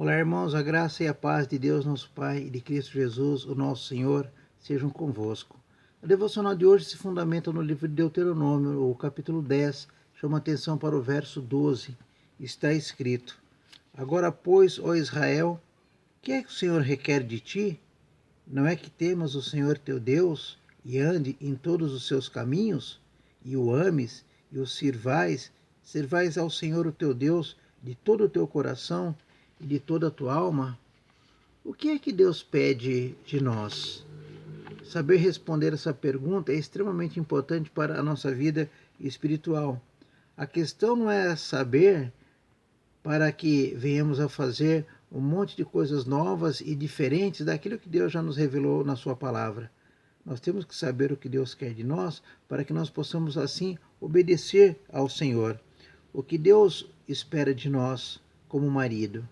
Olá, irmãos, a graça e a paz de Deus, nosso Pai, e de Cristo Jesus, o nosso Senhor, sejam convosco. A devocional de hoje se fundamenta no livro de Deuteronômio, o capítulo 10, chama atenção para o verso 12. Está escrito: Agora, pois, ó Israel, que é que o Senhor requer de ti? Não é que temas o Senhor teu Deus e ande em todos os seus caminhos, e o ames e o servais ao Senhor o teu Deus de todo o teu coração e de toda a tua alma? O que é que Deus pede de nós? Saber responder essa pergunta é extremamente importante para a nossa vida espiritual. A questão não é saber para que venhamos a fazer um monte de coisas novas e diferentes daquilo que Deus já nos revelou na sua palavra. Nós temos que saber o que Deus quer de nós para que nós possamos assim obedecer ao Senhor. O que Deus espera de nós como marido?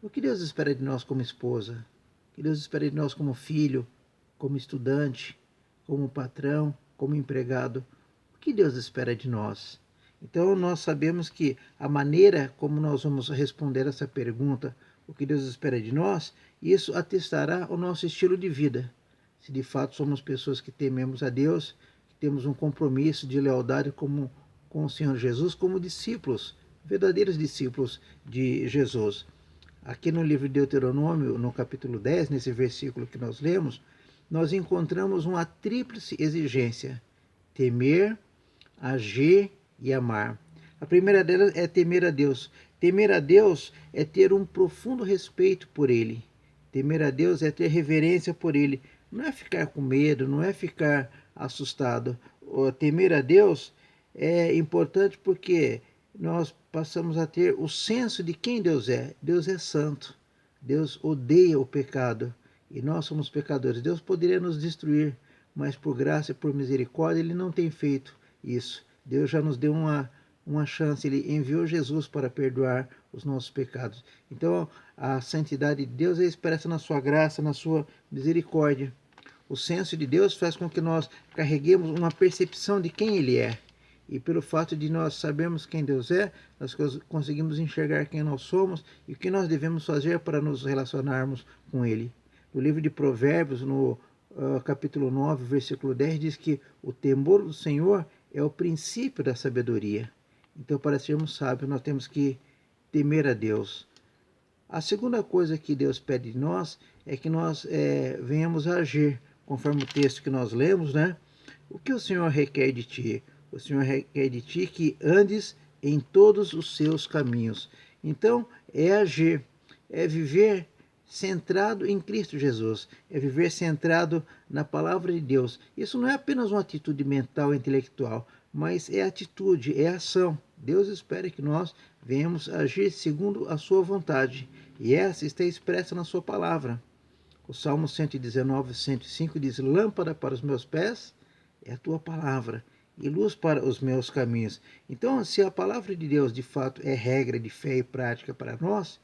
O que Deus espera de nós como esposa? O que Deus espera de nós como filho, como estudante, como patrão, como empregado? O que Deus espera de nós? Então nós sabemos que a maneira como nós vamos responder essa pergunta, o que Deus espera de nós, isso atestará o nosso estilo de vida. Se de fato somos pessoas que tememos a Deus, que temos um compromisso de lealdade com o Senhor Jesus, como discípulos, verdadeiros discípulos de Jesus. Aqui no livro de Deuteronômio, no capítulo 10, nesse versículo que nós lemos, nós encontramos uma tríplice exigência: temer, agir e amar. A primeira delas é temer a Deus. Temer a Deus é ter um profundo respeito por Ele. Temer a Deus é ter reverência por Ele. Não é ficar com medo, não é ficar assustado. Temer a Deus é importante porque nós passamos a ter o senso de quem Deus é. Deus é santo. Deus odeia o pecado. E nós somos pecadores. Deus poderia nos destruir, mas por graça e por misericórdia Ele não tem feito isso. Deus já nos deu uma chance. Ele enviou Jesus para perdoar os nossos pecados. Então, a santidade de Deus é expressa na sua graça, na sua misericórdia. O senso de Deus faz com que nós carreguemos uma percepção de quem Ele é. E pelo fato de nós sabermos quem Deus é, nós conseguimos enxergar quem nós somos e o que nós devemos fazer para nos relacionarmos com Ele. No livro de Provérbios, no capítulo 9, versículo 10, diz que o temor do Senhor é o princípio da sabedoria. Então, para sermos sábios, nós temos que temer a Deus. A segunda coisa que Deus pede de nós é que nós venhamos a agir, conforme o texto que nós lemos, né? O que o Senhor requer de ti? O Senhor requer de ti que andes em todos os seus caminhos. Então, é agir, é viver centrado em Cristo Jesus, é viver centrado na palavra de Deus. Isso não é apenas uma atitude mental e intelectual, mas é atitude, é ação. Deus espera que nós venhamos agir segundo a sua vontade, e essa está expressa na sua palavra. O Salmo 119, 105 diz: Lâmpada para os meus pés é a tua palavra, e luz para os meus caminhos. Então, se a palavra de Deus de fato é regra de fé e prática para nós,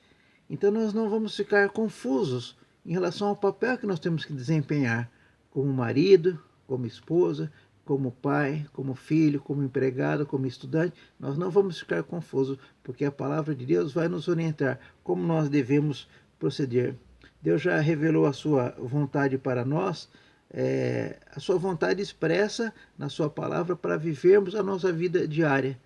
então nós não vamos ficar confusos em relação ao papel que nós temos que desempenhar como marido, como esposa, como pai, como filho, como empregado, como estudante. Nós não vamos ficar confusos, porque a palavra de Deus vai nos orientar como nós devemos proceder. Deus já revelou a sua vontade para nós, a sua vontade expressa na sua palavra para vivermos a nossa vida diária.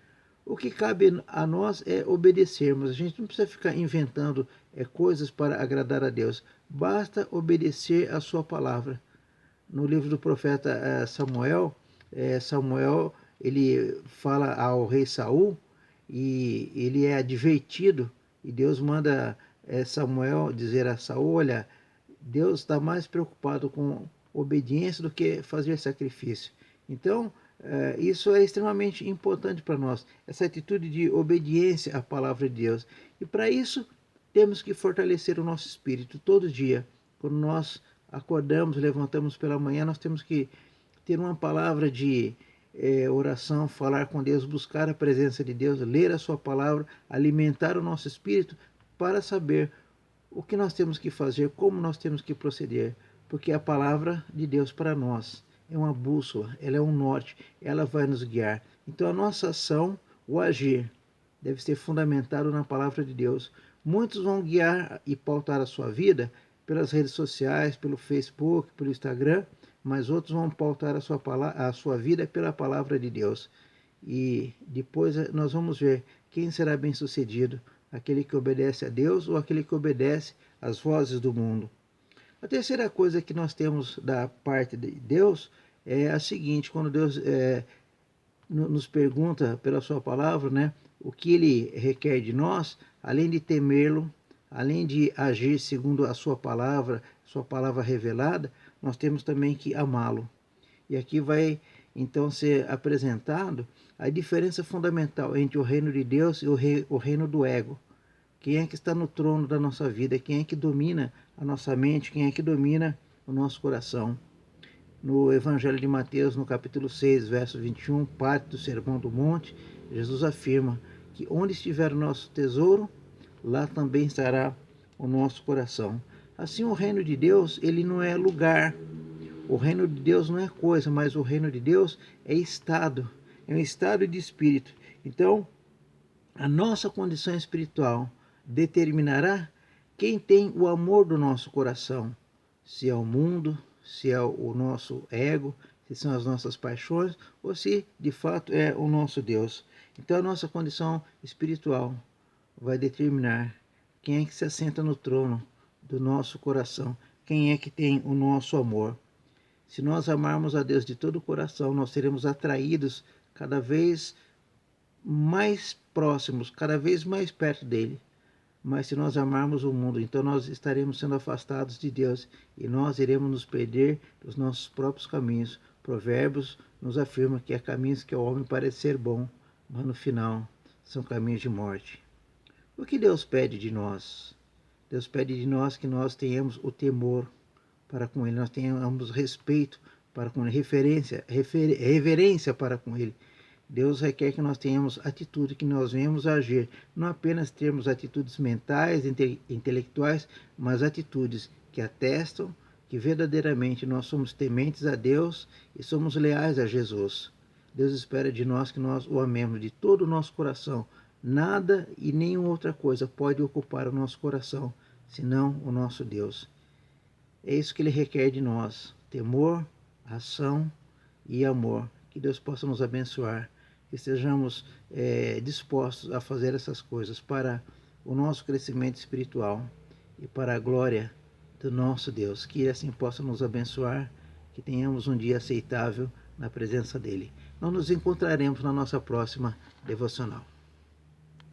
O que cabe a nós é obedecermos. A gente não precisa ficar inventando coisas para agradar a Deus. Basta obedecer a sua palavra. No livro do profeta Samuel, Samuel ele fala ao rei Saul e ele é advertido. E Deus manda Samuel dizer a Saul: olha, Deus está mais preocupado com obediência do que fazer sacrifício. Então, isso é extremamente importante para nós, essa atitude de obediência à palavra de Deus. E para isso, temos que fortalecer o nosso espírito todo dia. Quando nós acordamos, levantamos pela manhã, nós temos que ter uma palavra de oração, falar com Deus, buscar a presença de Deus, ler a sua palavra, alimentar o nosso espírito para saber o que nós temos que fazer, como nós temos que proceder, porque a palavra de Deus para nós é uma bússola, ela é um norte, ela vai nos guiar. Então a nossa ação, o agir, deve ser fundamentado na palavra de Deus. Muitos vão guiar e pautar a sua vida pelas redes sociais, pelo Facebook, pelo Instagram, mas outros vão pautar a sua vida pela palavra de Deus. E depois nós vamos ver quem será bem-sucedido, aquele que obedece a Deus ou aquele que obedece às vozes do mundo. A terceira coisa que nós temos da parte de Deus é a seguinte: quando Deus nos pergunta pela sua palavra, né, o que ele requer de nós, além de temê-lo, além de agir segundo a sua palavra revelada, nós temos também que amá-lo. E aqui vai então ser apresentado a diferença fundamental entre o reino de Deus e o reino do ego. Quem é que está no trono da nossa vida? Quem é que domina a nossa mente? Quem é que domina o nosso coração? No Evangelho de Mateus, no capítulo 6, verso 21, parte do Sermão do Monte, Jesus afirma que onde estiver o nosso tesouro, lá também estará o nosso coração. Assim, o reino de Deus, ele não é lugar. O reino de Deus não é coisa, mas o reino de Deus é estado. É um estado de espírito. Então, a nossa condição espiritual determinará quem tem o amor do nosso coração. Se é o mundo, se é o nosso ego, se são as nossas paixões, ou se de fato é o nosso Deus. Então a nossa condição espiritual vai determinar quem é que se assenta no trono do nosso coração, quem é que tem o nosso amor. Se nós amarmos a Deus de todo o coração, nós seremos atraídos cada vez mais próximos, cada vez mais perto dele. Mas se nós amarmos o mundo, então nós estaremos sendo afastados de Deus e nós iremos nos perder dos nossos próprios caminhos. Provérbios nos afirma que há caminhos que ao homem parece ser bom, mas no final são caminhos de morte. O que Deus pede de nós? Deus pede de nós que nós tenhamos o temor para com Ele, nós tenhamos respeito para com Ele, reverência para com Ele. Deus requer que nós tenhamos atitude, que nós venhamos a agir, não apenas termos atitudes mentais, intelectuais, mas atitudes que atestam que verdadeiramente nós somos tementes a Deus e somos leais a Jesus. Deus espera de nós que nós o amemos de todo o nosso coração. Nada e nenhuma outra coisa pode ocupar o nosso coração, senão o nosso Deus. É isso que Ele requer de nós: temor, ação e amor. Que Deus possa nos abençoar, que estejamos dispostos a fazer essas coisas para o nosso crescimento espiritual e para a glória do nosso Deus. Que assim possa nos abençoar, que tenhamos um dia aceitável na presença dEle. Nós nos encontraremos na nossa próxima devocional.